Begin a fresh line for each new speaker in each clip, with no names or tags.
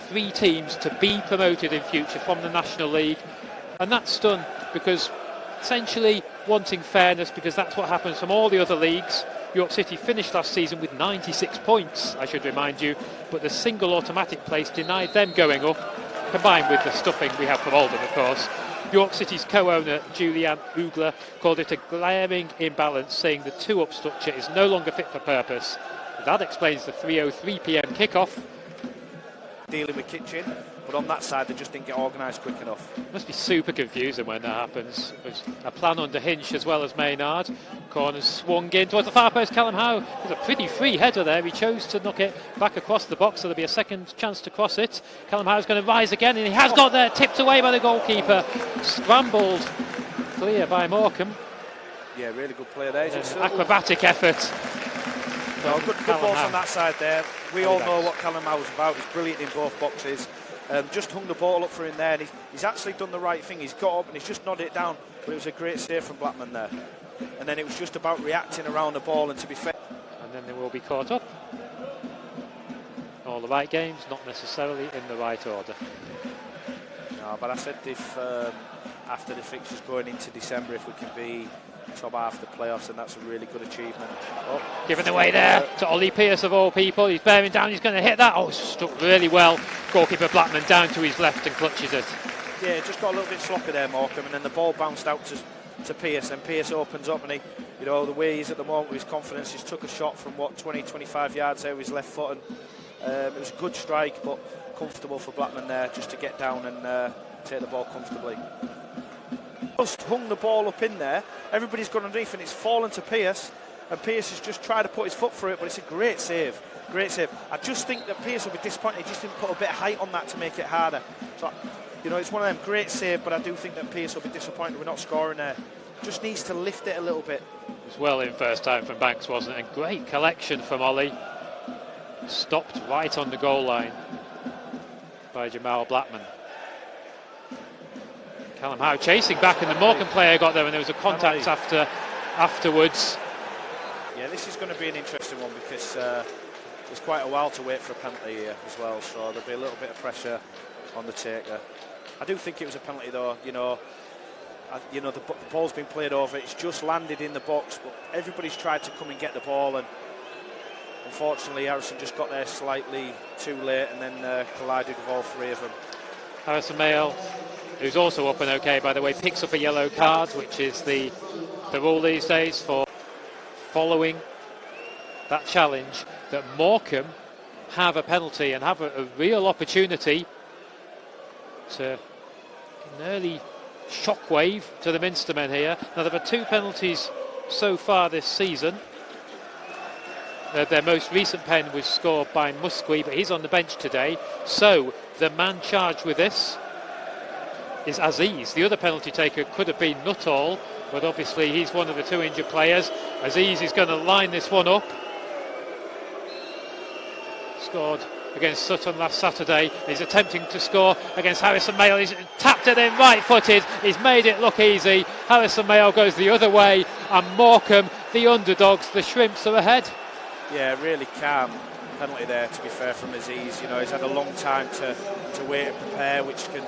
Three teams to be promoted in future from the National League, and that's done because essentially wanting fairness, because that's what happens from all the other leagues. York City finished last season with 96 points, I should remind you, but the single automatic place denied them going up, combined with the stuffing we have from Oldham, of course. York City's co-owner Julianne Ugler called it a glaring imbalance, saying the two-up structure is no longer fit for purpose. That explains the 3:03 p.m. kickoff.
Dealing with Kitchen, but on that side they just didn't get organised quick enough.
Must be super confusing when that happens. There's a plan under Hinch as well as Maynard. Corners swung in towards the far post. Callum Howe with a pretty free header there. He chose to knock it back across the box, so there'll be a second chance to cross it. Callum Howe's going to rise again, and he has got there, tipped away by the goalkeeper. Scrambled clear by Morecambe.
Yeah, really good player there.
Acrobatic effort.
No, good ball from that side there. We all know what Callum Howe's about. He's brilliant in both boxes. Just hung the ball up for him there, and he's actually done the right thing. He's got up and he's just nodded it down, but it was a great save from Blackman there. And then it was just about reacting around the ball and to be fair.
And then they will be caught up. All the right games, not necessarily in the right order.
No, but I said if after the fixtures going into December, if we can be top half of the playoffs, and that's a really good achievement.
Oh, given away there to Ollie Pearce of all people. He's bearing down, he's going to hit that. Oh, stuck really well. Goalkeeper Blackman down to his left and clutches it.
Yeah, just got a little bit sloppy there, Morecambe, and then the ball bounced out to Pearce, and Pearce opens up, and he, you know, the way he's at the moment with his confidence, he's took a shot from 20-25 yards there with his left foot, and it was a good strike, but comfortable for Blackman there just to get down and take the ball comfortably. Just hung the ball up in there, everybody's gone underneath and it's fallen to Pearce, and Pearce has just tried to put his foot through it, but it's a great save. I just think that Pearce will be disappointed he just didn't put a bit of height on that to make it harder. So, you know, it's one of them, great save, but I do think that Pearce will be disappointed we're not scoring there. Just needs to lift it a little bit.
It was well in first time from Banks, wasn't it? And great collection from Ollie. Stopped right on the goal line by Jamal Blackman. Callum Howe chasing back, and the Morecambe player got there, and there was a contact afterwards.
Yeah, this is going to be an interesting one because there's quite a while to wait for a penalty here as well, so there'll be a little bit of pressure on the taker. I do think it was a penalty though. The ball's been played over. It's just landed in the box, but everybody's tried to come and get the ball, and unfortunately Harrison just got there slightly too late, and then collided with all three of them.
Harrison Mayle, who's also up and okay, by the way, picks up a yellow card, which is the rule these days for following that challenge, that Morecambe have a penalty and have a real opportunity to an early shockwave to the Minster men here. Now, there are two penalties so far this season. Their most recent pen was scored by Musqui, but he's on the bench today. So the man charged with this is Aziz. The other penalty taker could have been Nuttall, but obviously he's one of the two injured players. Aziz is going to line this one up. Scored against Sutton last Saturday. He's attempting to score against Harrison Mayle. He's tapped it in right-footed. He's made it look easy. Harrison Mayle goes the other way, and Morecambe, the underdogs, the Shrimps, are ahead.
Yeah, really calm penalty there, to be fair, from Aziz. You know, he's had a long time to wait and prepare, which can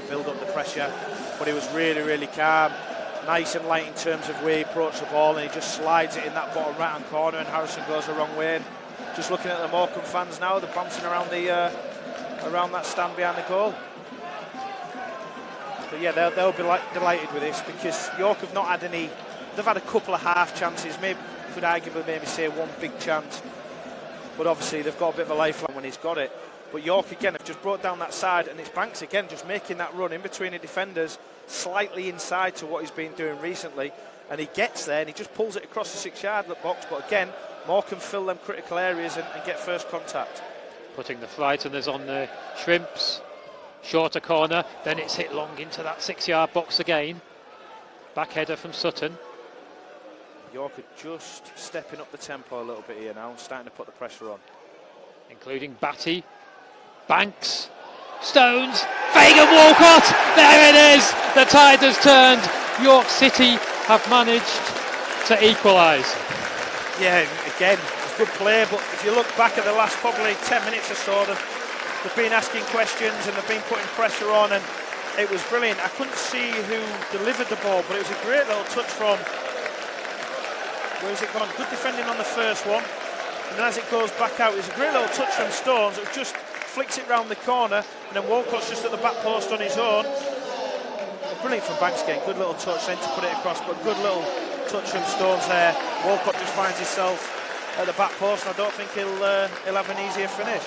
build up the pressure, but he was really, really calm, nice and light in terms of where he approached the ball, and he just slides it in that bottom right hand corner, and Harrison goes the wrong way. And just looking at the Morecambe fans now, they're bouncing around around that stand behind the goal. But yeah, they'll be delighted with this, because York have not had any. They've had a couple of half chances, maybe could arguably maybe say one big chance, but obviously they've got a bit of a lifeline when he's got it. But York again have just brought down that side, and it's Banks again just making that run in between the defenders, slightly inside to what he's been doing recently, and he gets there and he just pulls it across the 6-yard box. But again, Morecambe fill them critical areas and get first contact.
Putting the frighteners on the Shrimps. Shorter corner, then it's hit long into that 6-yard box again. Back header from Sutton.
York are just stepping up the tempo a little bit here now and starting to put the pressure on.
Including Batty, Banks, Stones, Fagan Walcott, there it is! The tide has turned. York City have managed to equalise.
Yeah, again, it's good play, but if you look back at the last probably 10 minutes or so, they've been asking questions and they've been putting pressure on, and it was brilliant. I couldn't see who delivered the ball, but it was a great little touch from, where's it gone? Good defending on the first one, and then as it goes back out, it's a great little touch from Stones. It just flicks it round the corner, and then Walcott's just at the back post on his own. Brilliant from Banks again, good little touch then to put it across, but good little touch from Stones there. Walcott just finds himself at the back post, and I don't think he'll have an easier finish.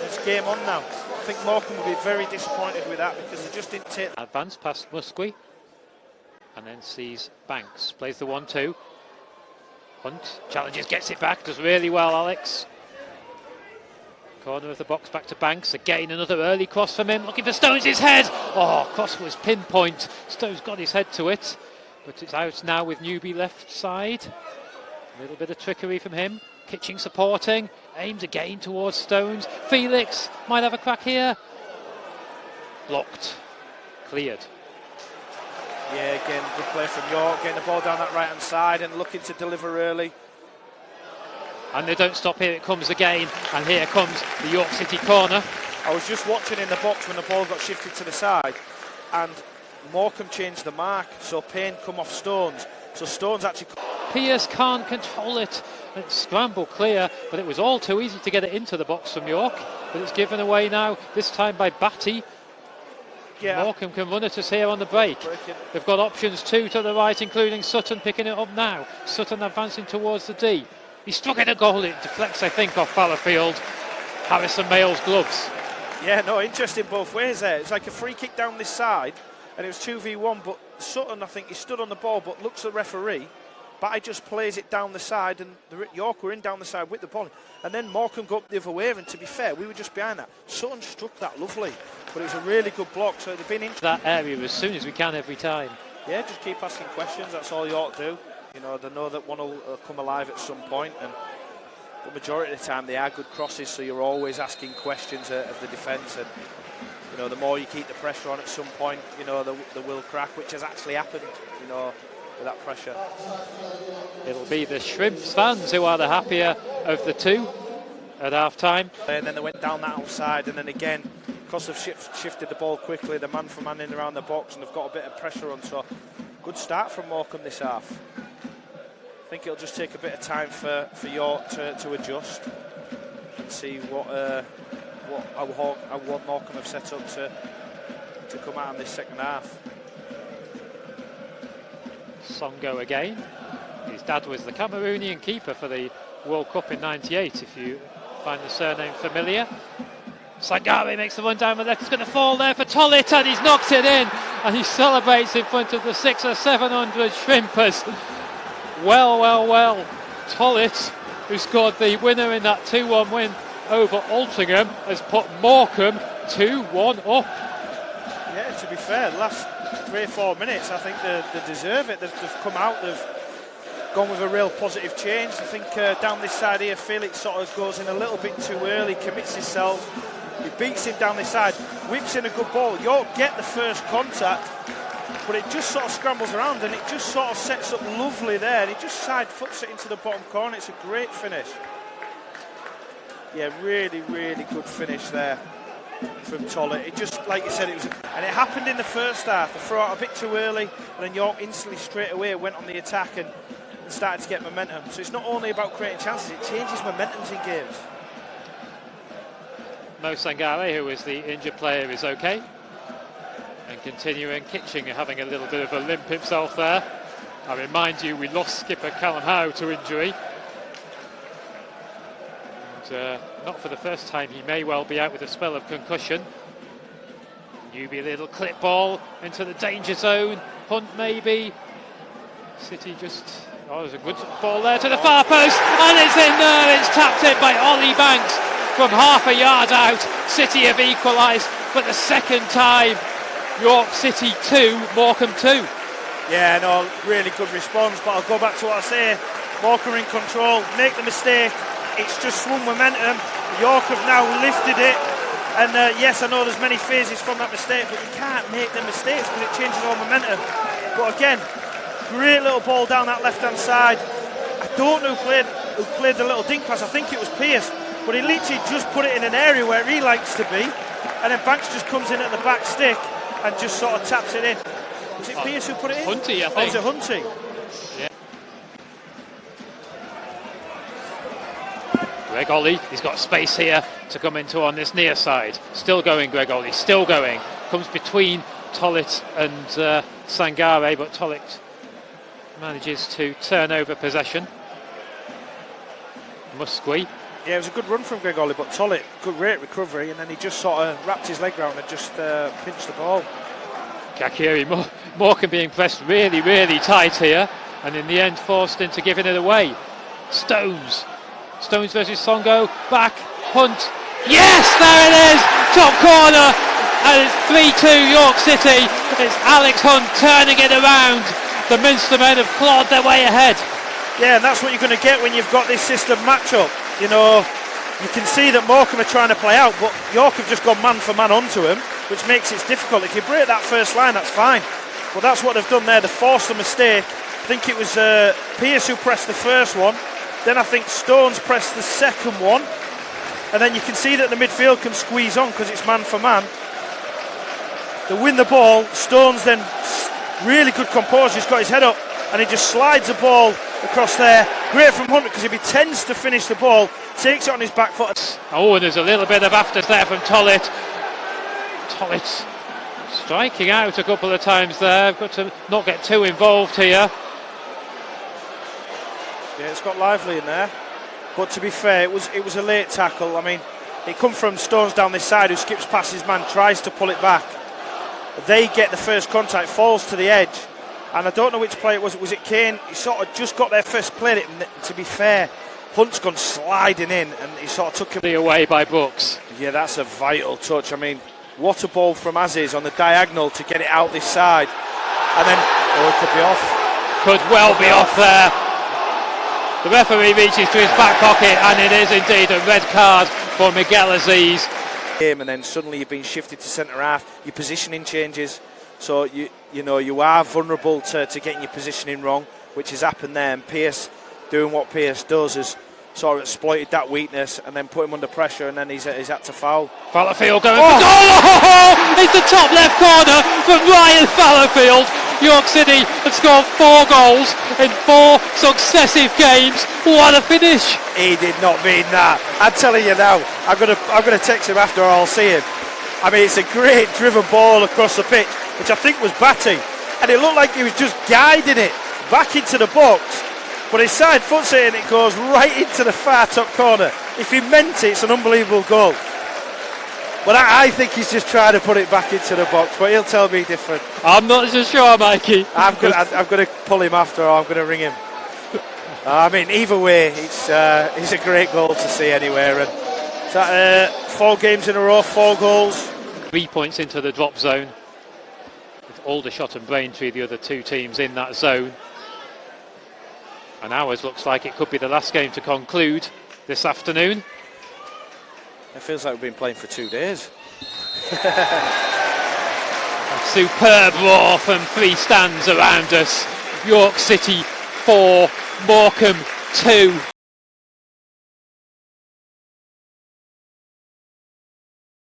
It's game on now. I think Morecambe will be very disappointed with that because they just didn't take.
Advance past Muskie, and then sees Banks, plays the 1-2. Hunt challenges, gets it back, does really well, Alex. Corner of the box back to Banks, again another early cross from him, looking for Stones' head. Oh, cross was pinpoint, Stones got his head to it, but it's out now with Newby left side. A little bit of trickery from him, Kitching supporting, aims again towards Stones. Felix might have a crack here. Blocked, cleared.
Yeah, again, good play from York, getting the ball down that right-hand side and looking to deliver early.
And they don't stop, here it comes again, and here comes the York City corner.
I was just watching in the box when the ball got shifted to the side, and Morecambe changed the mark, so Payne come off Stones. So Stones actually...
Pearce can't control it. It's scrambled clear, but it was all too easy to get it into the box from York. But it's given away now, this time by Batty. Yeah. Morecambe can run at us here on the break. They've got options too to the right, including Sutton picking it up now. Sutton advancing towards the D. He struck at a goal, it deflects, I think, off Fallowfield. Harrison Mayall's gloves.
Yeah, no, interesting both ways there. It's like a free kick down this side, and it was 2v1, but Sutton, I think, he stood on the ball, but looks at the referee. Batty just plays it down the side, and York were in down the side with the ball. And then Morecambe go up the other way, and to be fair, we were just behind that. Sutton struck that lovely, but it was a really good block, so they've been in
that area as soon as we can every time.
Yeah, just keep asking questions, that's all York do. You know, they know that one will come alive at some point, and the majority of the time they are good crosses, so you're always asking questions of the defence, and you know, the more you keep the pressure on at some point, you know, they will crack, which has actually happened, you know, with that pressure.
It'll be the Shrimps fans who are the happier of the two at half-time.
And then they went down that outside, and then again, because they've shifted the ball quickly, the man for man in around the box, and they've got a bit of pressure on, so good start from Morecambe this half. I think it'll just take a bit of time for York to adjust and see what Morecambe have set up to come out in this second half.
Songo again. His dad was the Cameroonian keeper for the World Cup in '98, if you find the surname familiar. Sangare makes the run down the left. It's going to fall there for Tollett, and he's knocked it in, and he celebrates in front of the 600 or 700 Shrimpers. Well. Tollett, who scored the winner in that 2-1 win over Altrincham, has put Morecambe 2-1 up.
Yeah, to be fair, the last 3 or 4 minutes, I think they deserve it. They've come out, they've gone with a real positive change. I think down this side here, Felix sort of goes in a little bit too early, commits himself. He beats him down this side, whips in a good ball. York get the first contact, but it just sort of scrambles around and it just sort of sets up lovely there, and he just side foots it into the bottom corner. It's a great finish. Yeah, really good finish there from Tollett. It just, like you said, and it happened in the first half. They threw out a bit too early, and then York instantly straight away went on the attack and started to get momentum. So it's not only about creating chances, it changes momentums in games.
Mo Sangare, who is the injured player, is okay. And continuing, Kitching having a little bit of a limp himself there. I remind you, we lost skipper Callum Howe to injury. And not for the first time, he may well be out with a spell of concussion. Newby, little clip ball into the danger zone. Hunt maybe. City just... Oh, there's a good ball there to the far post, and it's in there. It's tapped in by Ollie Banks from half a yard out. City have equalised for the second time. York City 2, Morecambe 2.
Yeah, no, really good response, but I'll go back to what I say. Morecambe in control, make the mistake. It's just swung momentum. York have now lifted it. And yes, I know there's many phases from that mistake, but you can't make the mistakes because it changes all momentum. But again, great little ball down that left-hand side. I don't know who played the little dink pass. I think it was Pearce. but he literally just put it in an area where he likes to be, and then Banks just comes in at the back stick and just sort of taps it in. Was it Pearce who put it in?
Hunty, I think.
Oh, was it Hunty?
Yeah. Greg Ollie, he's got space here to come into on this near side. Still going, Greg Ollie, still going. Comes between Tollett and Sangare, but Tollett manages to turn over possession. Musqui.
Yeah, it was a good run from Greg Ollie, but Tollett, good rate recovery, and then he just sort of wrapped his leg round and just pinched the ball.
Kakiri, Morecambe being pressed really, really tight here, and in the end forced into giving it away. Stones versus Songo, back, Hunt, yes, there it is, top corner, and it's 3-2 York City. It's Alex Hunt turning it around. The Minster men have clawed their way ahead.
Yeah, and that's what you're going to get when you've got this system match-up. You know, you can see that Morecambe are trying to play out, but York have just gone man for man onto him, which makes it difficult. If you break that first line, that's fine. But that's what they've done there. They forced a mistake. I think it was Pearce who pressed the first one. Then I think Stones pressed the second one. And then you can see that the midfield can squeeze on because it's man for man. They win the ball. Stones then, really good composure. He's got his head up and he just slides the ball across there. Great from Hunter because if he tends to finish the ball, takes it on his back foot.
Oh, and there's a little bit of afters there from Tollett. Tollett striking out a couple of times there. Got to not get too involved here.
Yeah, it's got lively in there. But to be fair, it was a late tackle. I mean, it come from Stones down this side who skips past his man, tries to pull it back. They get the first contact, falls to the edge. And I don't know which play it was. Was it Kane? He sort of just got there first, played it. And to be fair, Hunt's gone sliding in and he sort of took him
Away by Brooks.
Yeah, that's a vital touch. I mean, what a ball from Aziz on the diagonal to get it out this side. And then, oh, it could be off.
Could well be off there. The referee reaches to his back pocket and it is indeed a red card for Miguel Aziz.
And then suddenly you've been shifted to centre half. Your positioning changes. So, you know, you are vulnerable to getting your positioning wrong, which has happened there. And Pearce, doing what Pearce does, has sort of exploited that weakness and then put him under pressure, and then he's had to foul.
Fallowfield going for goal! It's the top left corner from Ryan Fallowfield. York City have scored 4 goals in 4 successive games. What a finish!
He did not mean that. I'm telling you now, I'm gonna text him after I'll see him. I mean, it's a great driven ball across the pitch, which I think was Batty, and it looked like he was just guiding it back into the box. But his side foot's it and it goes right into the far top corner. If he meant it, it's an unbelievable goal. But I think he's just trying to put it back into the box, but he'll tell me different.
I'm not so sure, Mikey.
I'm going to pull him after, or I'm going to ring him. I mean, either way, it's a great goal to see anywhere. And is that 4 games in a row, 4 goals.
3 points into the drop zone, with Aldershot and Braintree, the other 2 teams in that zone. And ours looks like it could be the last game to conclude this afternoon.
It feels like we've been playing for 2 days.
A superb roar from 3 stands around us. York City 4, Morecambe 2.